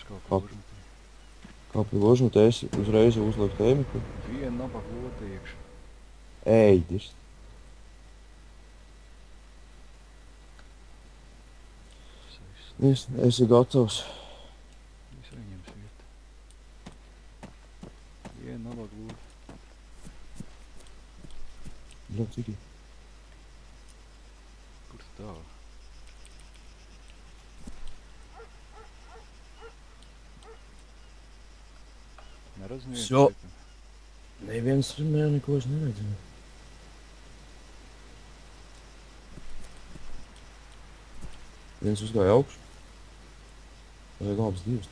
Kā pie ložņa es uzreiz uzlieku tēmiku? Viena nabaga lota iekšā. Ēģis. Esi gatavs. Es viņam sviet. Viena nabaga lota. Bļa, cik ir? Kur tu tā? Neredz nevienu Šo. citu? Neviens rimē neko es neredzēju. Viens uzgāja augšu. Vajag labas divas.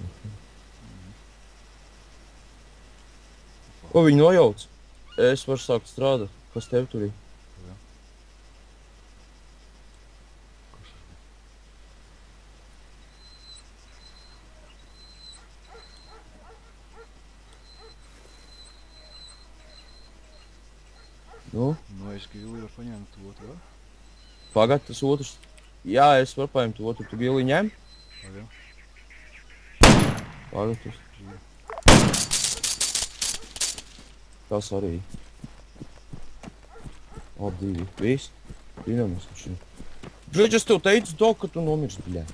Ko viņi nojauc? Es varu sākt strādāt. Kas tev tur ir? Jā. Kas tas bija? Nu, Nu, es Gili var paņemt otru, vai? pagad tas otrs. Jā, es varu paņemt otru. Tu Gili ņem? Jā. Pagad tas. Tas arī. Abi divi. Viss. Dinamas mašīna. Bļaģ, es tev teicu to, ka tu nomirsti, bļaģ.